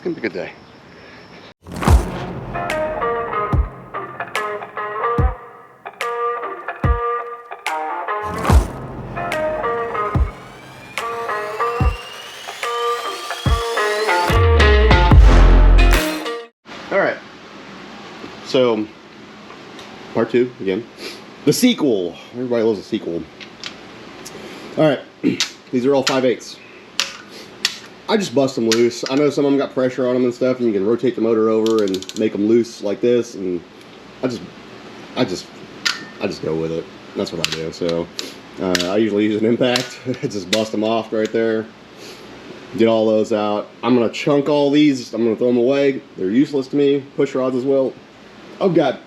gonna be a good day. All right, so part 2 again, the sequel. Everybody loves a sequel. All right, these are all 5/8. I just bust them loose. I know some of them got pressure on them and stuff, and you can rotate the motor over and make them loose like this, and I just go with it. That's what I do. So I usually use an impact. Just bust them off right there. Get all those out. I'm gonna chunk all these. I'm gonna throw them away. They're useless to me. Push rods as well. I've got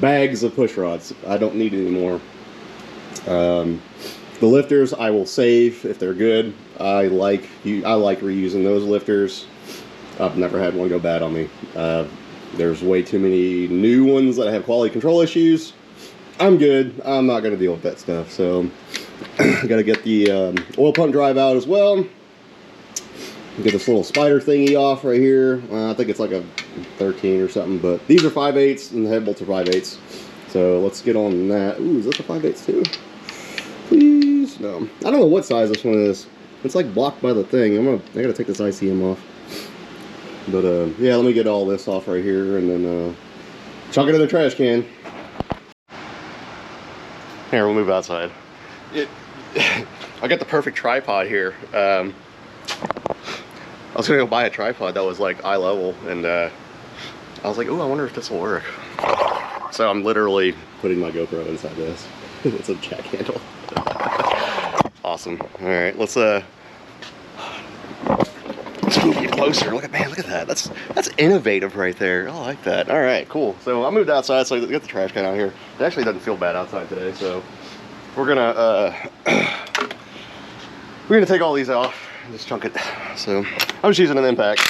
bags of push rods. I don't need any more. The lifters I will save if they're good. I like reusing those lifters. I've never had one go bad on me. There's way too many new ones that have quality control issues. I'm good. I'm not gonna deal with that stuff. So gotta get the oil pump drive out as well. Get this little spider thingy off right here. I think it's like a 13 or something, but these are 5/8 and the head bolts are 5/8. So let's get on that. Ooh, is that the 5/8 too? Please, no. I don't know what size this one is. It's like blocked by the thing. I gotta take this ICM off. But yeah, let me get all this off right here and then chuck it in the trash can. Here, we'll move outside. I got the perfect tripod here. I was gonna go buy a tripod that was like eye level, and I was like, oh, I wonder if this will work. So I'm literally putting my GoPro inside this. It's a jack handle. Awesome. All right, let's move you closer. Look at that. That's innovative right there. I like that. All right, cool. So I moved outside, so I got the trash can out here. It actually doesn't feel bad outside today, so we're gonna take all these off. Just chunk it. So I'm just using an impact.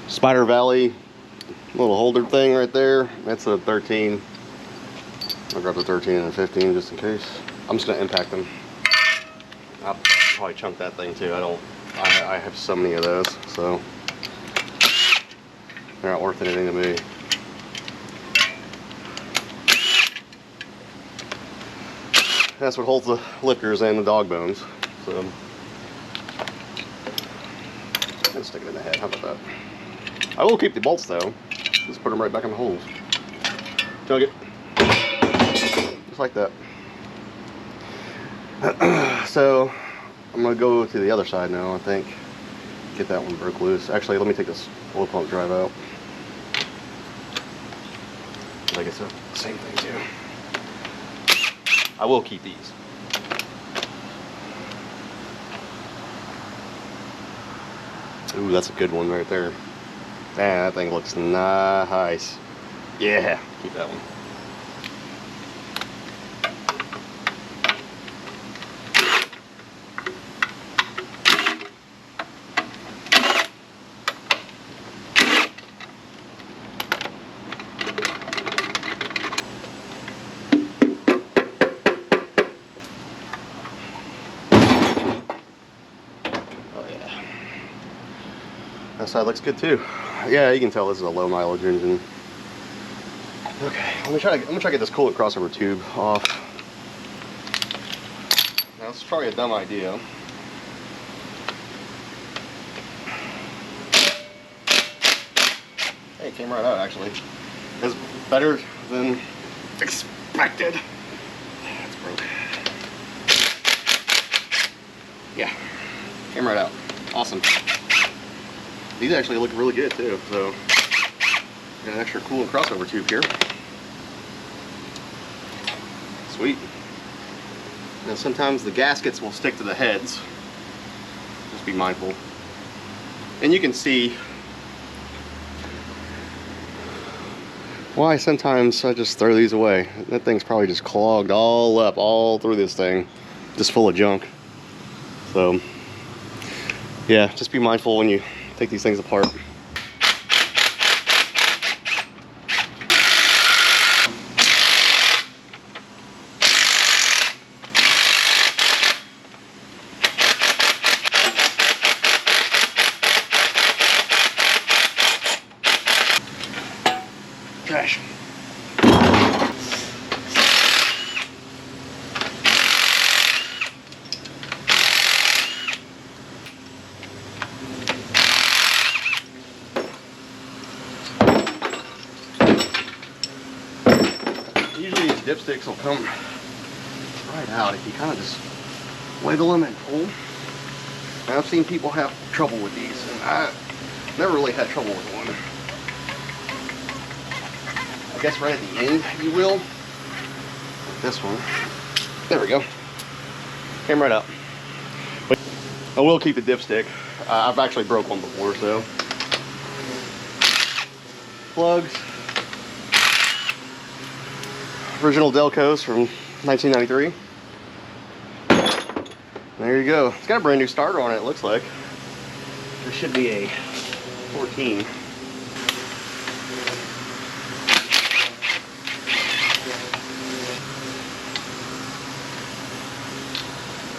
Spider Valley little holder thing right there. That's a 13. I'll grab the 13 and a 15 just in case. I'm just gonna impact them. I'll probably chunk that thing too. I have so many of those, so they're not worth anything to me. That's what holds the lifters and the dog bones. So I'm stick it in the head. How about that? I will keep the bolts though. Just put them right back in the holes. Chug it. Just like that. So I'm gonna go to the other side now, I think. Get that one broke loose. Actually, let me take this oil pump drive out. I guess the same thing too. I will keep these. Ooh, that's a good one right there. Man, that thing looks nice. Yeah, keep that one. That side looks good too. Yeah, you can tell this is a low mileage engine. Okay, I'm gonna try to get this coolant crossover tube off. Now this is probably a dumb idea. came right out actually. It's better than expected. That's broke. Yeah, came right out. Awesome. These actually look really good too. So got an extra cool crossover tube here. Sweet. Now sometimes the gaskets will stick to the heads. Just be mindful. And you can see why sometimes I just throw these away. That thing's probably just clogged all up, all through this thing, just full of junk. So yeah, just be mindful when you take these things apart. Trash. Usually these dipsticks will come right out if you kind of just wiggle them and pull. And I've seen people have trouble with these, and I never really had trouble with one. I guess right at the end, if you will. Like this one. There we go. Came right out. But I will keep the dipstick. I've actually broke one before, so. Plugs. Original Delcos from 1993. There you go. It's got a brand new starter on it, it looks like. There should be a 14.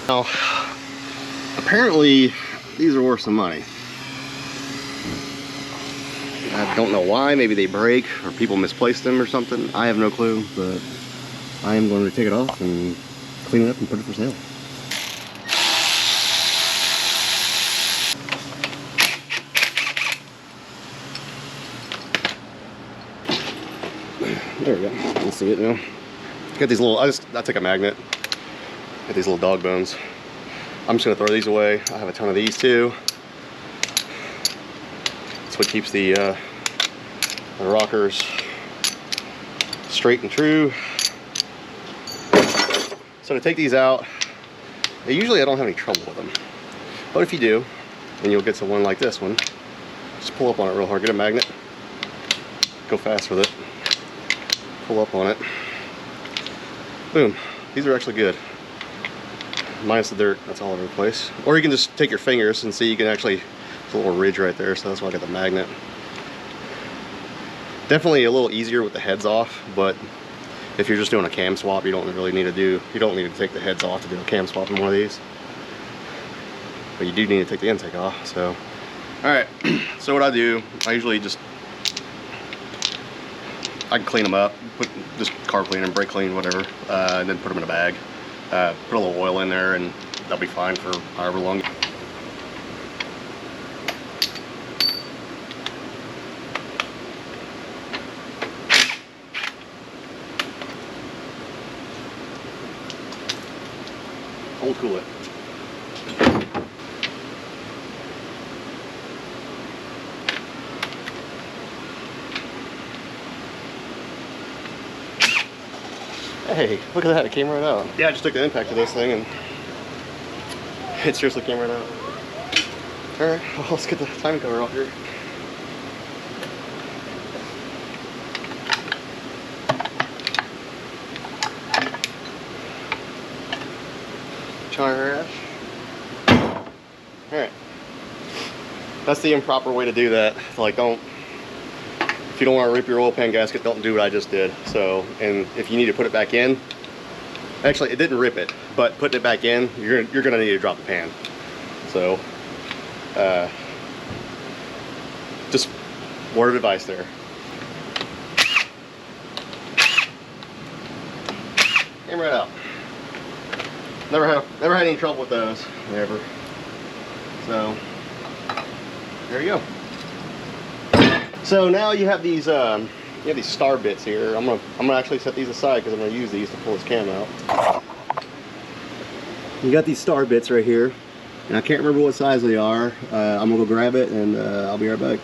Now, apparently these are worth some money. I don't know why. Maybe they break or people misplaced them or something. I have no clue, but I am going to take it off and clean it up and put it for sale. There we go. You can see it now. Got these little. I took a magnet. Got these little dog bones. I'm just gonna throw these away. I have a ton of these too. That's what keeps the rockers straight and true. So to take these out, usually I don't have any trouble with them. But if you do, then you'll get to one like this one. Just pull up on it real hard. Get a magnet. Go fast with it. Pull up on it. Boom. These are actually good. Minus the dirt, that's all over the place. Or you can just take your fingers and see you can actually, there's a little ridge right there, so that's why I got the magnet. Definitely a little easier with the heads off, but if you're just doing a cam swap, you don't really need to take the heads off to do a cam swap in one of these. But you do need to take the intake off, so. Alright, so what I do, I usually just, I can clean them up, put just carb clean and brake clean, whatever, and then put them in a bag. Put a little oil in there and they'll be fine for however long. Old cool it. Hey, look at that, it came right out. Yeah, I just took the impact of this thing and it seriously came right out. Alright, well, let's get the timing cover off here. Char ash. Alright. That's the improper way to do that. Like, if you don't want to rip your oil pan gasket, don't do what I just did. So, and if you need to put it back in, actually it didn't rip it, but putting it back in, you're gonna need to drop the pan. So, just word of advice there. Came right out. Never had any trouble with those, never. So, there you go. So now you have these star bits here. I'm gonna actually set these aside because I'm gonna use these to pull this cam out. You got these star bits right here, and I can't remember what size they are. I'm gonna go grab it, and I'll be right back.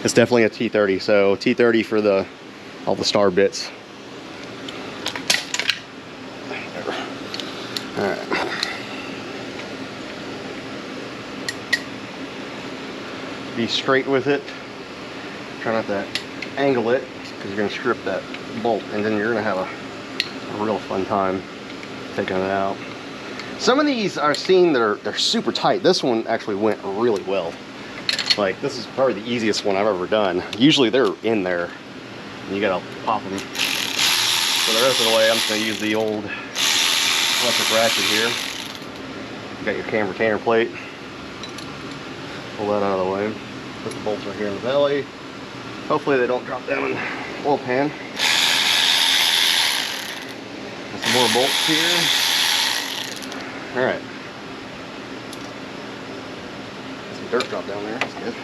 It's definitely a T30, so T30 for all the star bits. All right. Be straight with it. Try not to angle it, because you're gonna strip that bolt, and then you're gonna have a real fun time taking it out. Some of these I've seen they're super tight. This one actually went really well. Like, this is probably the easiest one I've ever done. Usually they're in there, and you gotta pop them. So the rest of the way, I'm just gonna use the old electric ratchet here. You got your cam retainer plate. Pull that out of the way. Put the bolts right here in the belly. Hopefully they don't drop down in the oil pan. Got some more bolts here. All right. Got some dirt drop down there. That's good.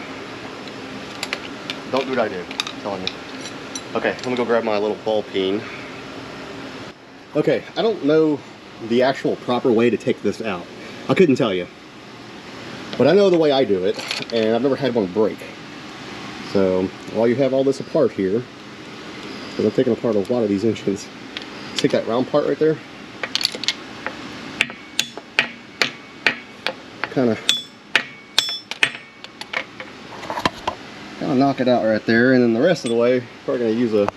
Don't do what I do. I'm telling you. Okay, let me go grab my little ball peen. Okay, I don't know the actual proper way to take this out. I couldn't tell you. But I know the way I do it, and I've never had one break. So, while you have all this apart here, because I'm taking apart a lot of these engines, take that round part right there, kind of knock it out right there, and then the rest of the way, we're going to use a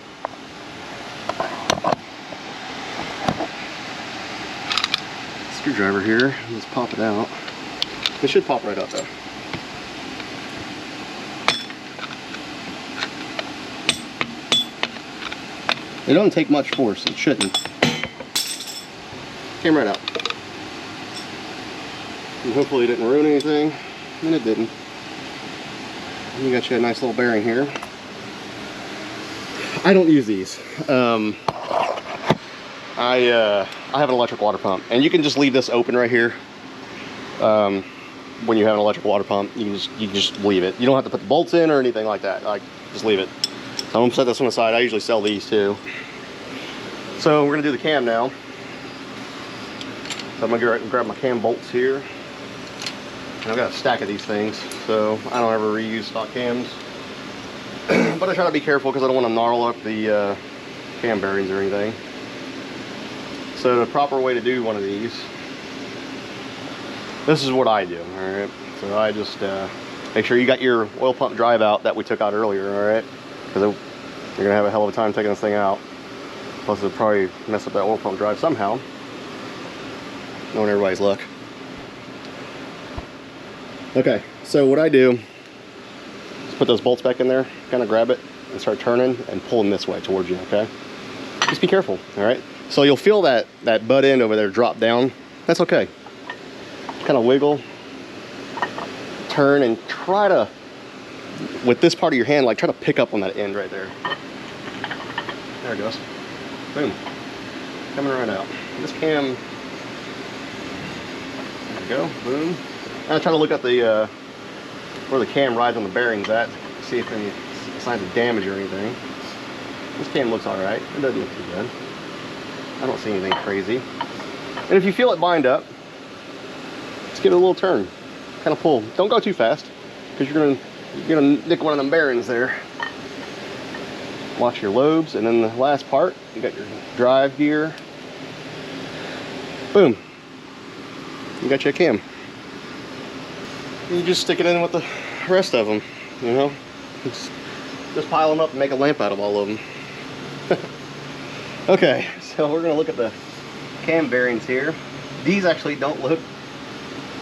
screwdriver here, and just pop it out. It should pop right up though. It don't take much force, it shouldn't. Came right out. And hopefully it didn't ruin anything, and it didn't. And you got you a nice little bearing here. I don't use these. I have an electric water pump, and you can just leave this open right here. When you have an electric water pump, you can just leave it. You don't have to put the bolts in or anything like that. Like, just leave it. So I'm gonna set this one aside. I usually sell these too. So we're gonna do the cam now. So I'm gonna grab my cam bolts here. And I've got a stack of these things, so I don't ever reuse stock cams. But I try to be careful because I don't want to gnarl up the cam bearings or anything. So the proper way to do one of these, this is what I do, alright? So I just make sure you got your oil pump drive out that we took out earlier, alright? Because you're going to have a hell of a time taking this thing out. Plus it'll probably mess up that oil pump drive somehow. Knowing everybody's luck. Okay, so what I do is put those bolts back in there, kind of grab it, and start turning and pulling this way towards you, okay? Just be careful, alright? So you'll feel that butt end over there drop down. That's okay. Kind of wiggle, turn, and try to, with this part of your hand, like try to pick up on that end right there. There it goes. Boom. Coming right out. This cam, there we go, boom. I'm trying to look at the where the cam rides on the bearings at, see if any signs of damage or anything. This cam looks alright. It doesn't look too bad. I don't see anything crazy. And if you feel it bind up, just give it a little turn. Kind of pull. Don't go too fast, because you're gonna nick one of them bearings there. Watch your lobes, and then the last part, you got your drive gear. Boom. You got your cam. You just stick it in with the rest of them, you know? Just pile them up and make a lamp out of all of them. Okay, so we're gonna look at the cam bearings here. These actually don't look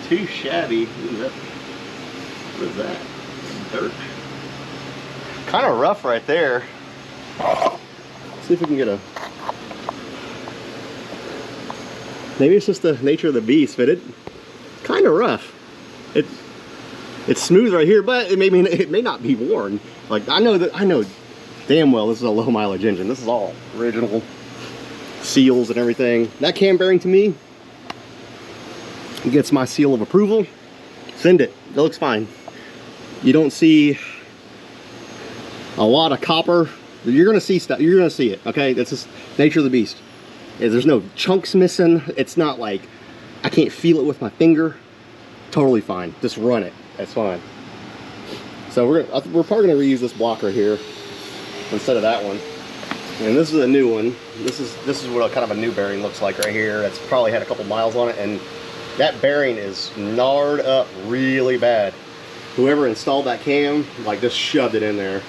too shabby. What is that? Dirt. Kind of rough right there. Let's see if we can get a... Maybe it's just the nature of the beast, but it's kind of rough. It's smooth right here, but it may not be worn. Like, I know damn well this is a low mileage engine. This is all original seals and everything. That cam bearing, to me, gets my seal of approval. Send it. It looks fine. You don't see a lot of copper. You're gonna see stuff. You're gonna see it. Okay, that's just nature of the beast. There's no chunks missing. It's not like I can't feel it with my finger. Totally fine. Just run it. That's fine. So we're probably gonna reuse this block right here instead of that one. And this is a new one. This is what kind of a new bearing looks like right here. It's probably had a couple miles on it, and that bearing is gnarred up really bad. Whoever installed that cam, like, just shoved it in there.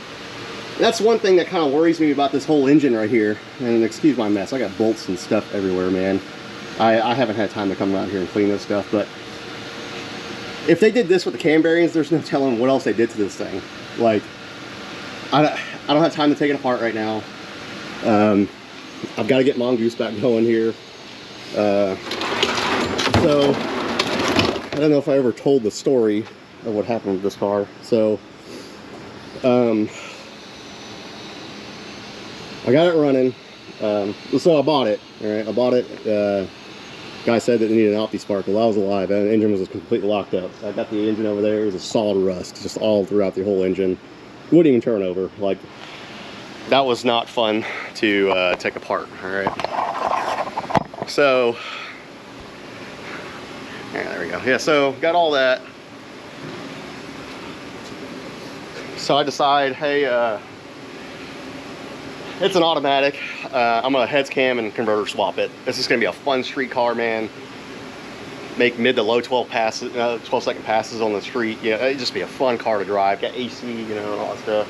That's one thing that kind of worries me about this whole engine right here. And excuse my mess, I got bolts and stuff everywhere, man. I haven't had time to come around here and clean this stuff, but if they did this with the cam bearings, there's no telling what else they did to this thing. Like, I don't have time to take it apart right now. I've got to get Mongoose back going here. So I don't know if I ever told the story of what happened with this car. So I got it running. So I bought it. All right, I bought it. Guy said that it needed an OptiSpark. Well, I was alive. The engine was completely locked up. I got the engine over there. It was a solid rust, just all throughout the whole engine. Wouldn't even turn over. Like, that was not fun to take apart. All right. So, yeah, there we go. Yeah, so got all that. So I decide, hey, it's an automatic. I'm gonna heads cam and converter swap it. This is gonna be a fun street car, man. Make mid to low 12 passes, 12-second passes on the street. Yeah, it'd just be a fun car to drive. Got AC, you know, and all that stuff.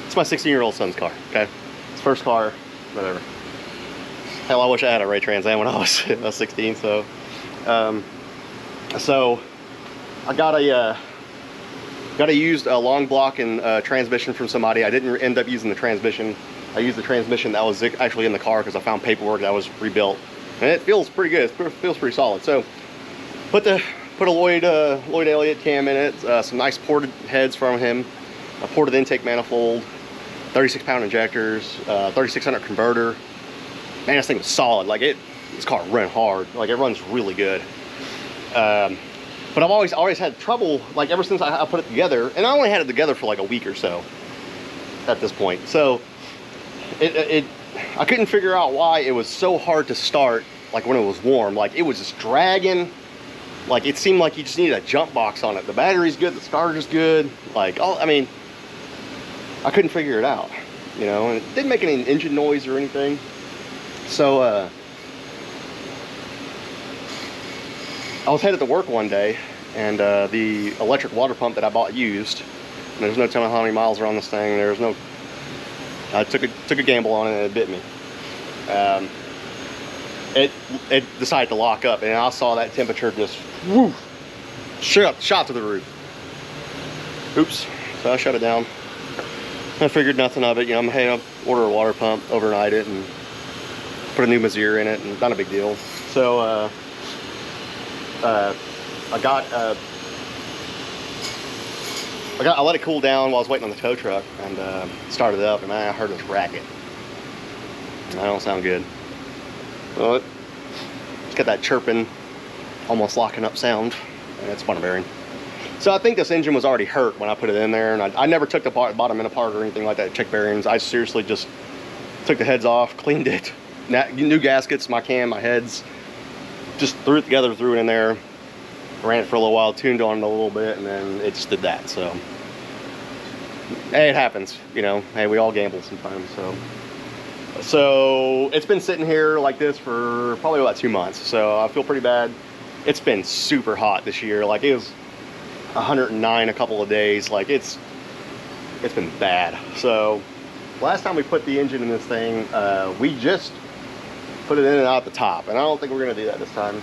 It's my 16-year-old son's car. Okay, his first car, whatever. Hell, I wish I had a Ray Trans Am when I was 16. So, so I got a used long block and transmission from somebody. I didn't end up using the transmission. I used the transmission that was actually in the car because I found paperwork that was rebuilt, and it feels pretty good. It feels pretty solid. So put a Lloyd Elliott cam in it. Some nice ported heads from him. A ported intake manifold. 36-pound injectors. 3600 converter. Man, this thing was solid. Like, this car ran hard. Like, it runs really good. But I've always had trouble, like, ever since I put it together, and I only had it together for like a week or so at this point. So I couldn't figure out why it was so hard to start, like, when it was warm. Like, it was just dragging. Like, it seemed like you just needed a jump box on it. The battery's good, the starter's good. Like, I mean, I couldn't figure it out, you know, and it didn't make any engine noise or anything. So I was headed to work one day, and the electric water pump that I bought used, and there's no telling how many miles are on this thing. There's no, I took a gamble on it, and it bit me. It decided to lock up, and I saw that temperature just whoo, shot to the roof. Oops. So I shut it down. I figured nothing of it. You know, hey, I'll order a water pump, overnight it, and put a new Mazier in it, and not a big deal. So I let it cool down while I was waiting on the tow truck, and started it up, and I heard this racket. That don't sound good. Well, it's got that chirping, almost locking up sound, and it's bottom bearing. So I think this engine was already hurt when I put it in there, and I never took the bottom end apart or anything like that, check bearings. I seriously just took the heads off, cleaned it, new gaskets, my cam, my heads, just threw it together, threw it in there, ran it for a little while, tuned on it a little bit, and then it just did that. So hey, it happens, you know. Hey, we all gamble sometimes. So it's been sitting here like this for probably about 2 months, so I feel pretty bad. It's been super hot this year. Like, it was 109 a couple of days. Like, it's been bad. So last time we put the engine in this thing, we just put it in and out the top, and I don't think we're gonna do that this time.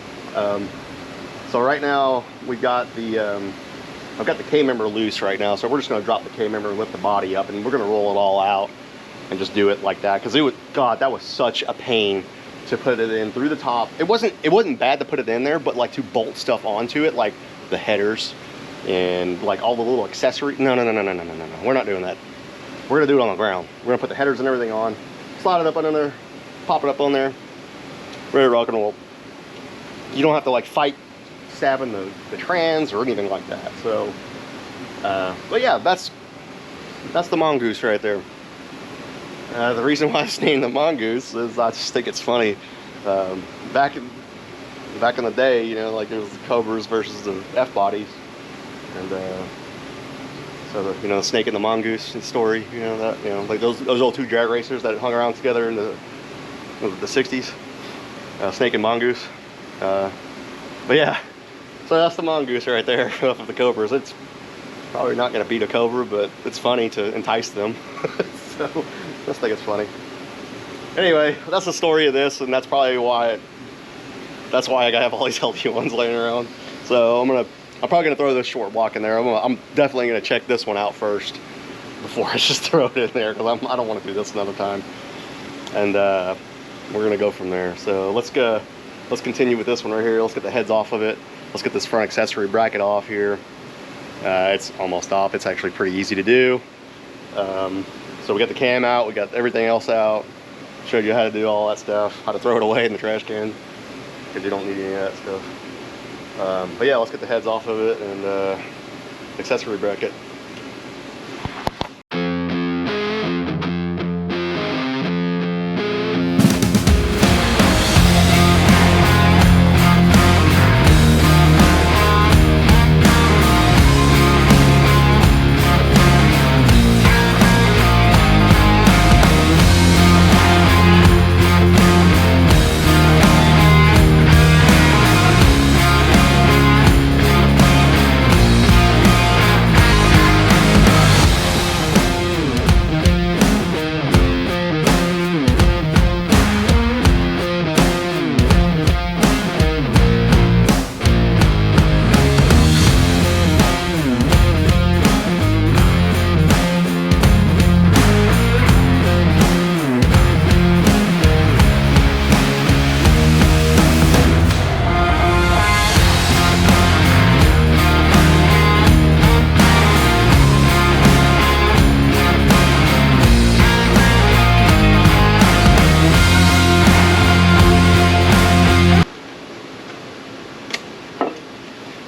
So right now we've got the I've got the K-member loose right now, so we're just gonna drop the K-member and lift the body up, and we're gonna roll it all out and just do it like that, because it was, God, that was such a pain to put it in through the top. It wasn't bad to put it in there, but like to bolt stuff onto it, like the headers and like all the little accessories. No, we're not doing that. We're gonna do it on the ground. We're gonna put the headers and everything on, slide it up under there, pop it up on there, ready to rock and roll. You don't have to like fight stabbing the trans or anything like that. So but yeah, that's that's the mongoose right there. The reason why it's named the mongoose is I just think it's funny. Back in the day, you know, like there was the Cobras versus the F bodies, and so the, you know, the snake and the mongoose story, you know, that, you know, like those old two drag racers that hung around together in the 60s, snake and mongoose. But yeah, so that's the mongoose right there off of the Cobras. It's probably not going to beat a cobra, but it's funny to entice them. So I just think it's funny. Anyway, that's the story of this, and that's probably why I have all these LT1s laying around. So I'm probably gonna throw this short block in there. I'm definitely gonna check this one out first before I just throw it in there, because I don't want to do this another time. And we're gonna go from there. So let's continue with this one right here. Let's get the heads off of it. Let's get this front accessory bracket off here. It's almost off. It's actually pretty easy to do. So we got the cam out. We got everything else out. Showed you how to do all that stuff. How to throw it away in the trash can, because you don't need any of that stuff. But yeah, let's get the heads off of it and accessory bracket.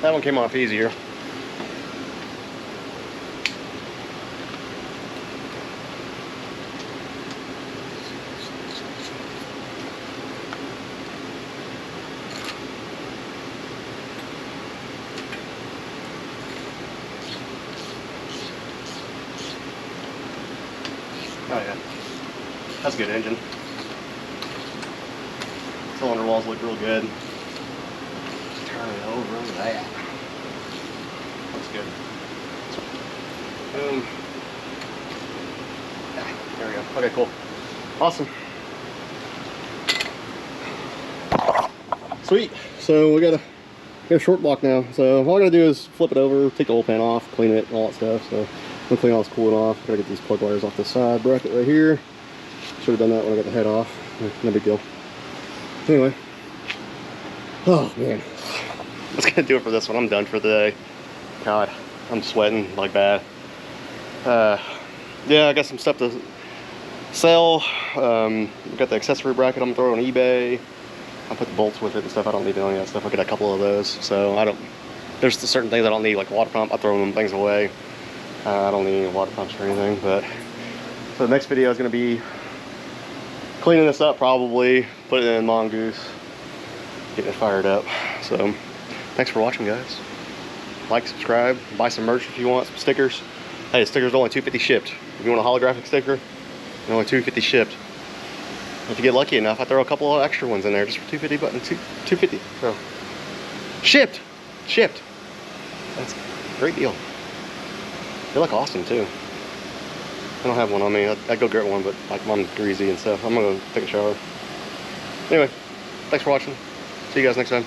That one came off easier. Oh yeah, that's a good engine. Cylinder walls look real good. Turn it over, look at that. Looks good. Boom. Yeah, there we go. Okay, cool. Awesome. Sweet. So we got a short block now. So all I gotta do is flip it over, take the oil pan off, clean it, and all that stuff. So I'm gonna clean all this coolant off. Gotta get these plug wires off the side bracket right here. Should have done that when I got the head off. No big deal. Anyway. Oh man. That's gonna do it for this one. I'm done for the day. God, I'm sweating like bad. Yeah, I got some stuff to sell. Got the accessory bracket I'm throwing on eBay. I put the bolts with it and stuff. I don't need any of that stuff. I got a couple of those. So there's certain things I don't need, like water pump. I throw them things away. I don't need any water pumps or anything. But so the next video is gonna be cleaning this up, probably putting it in Mongoose, getting it fired up. So thanks for watching, guys. Like, subscribe, buy some merch if you want, some stickers. Hey, the stickers are only $2.50 shipped. If you want a holographic sticker, they're only $2.50 shipped. If you get lucky enough, I throw a couple of extra ones in there just for $2.50, but $2.50. So shipped. That's a great deal. They look awesome too. I don't have one on me. I'd go get one, but like I'm greasy and stuff. I'm gonna go take a shower. Anyway, thanks for watching. See you guys next time.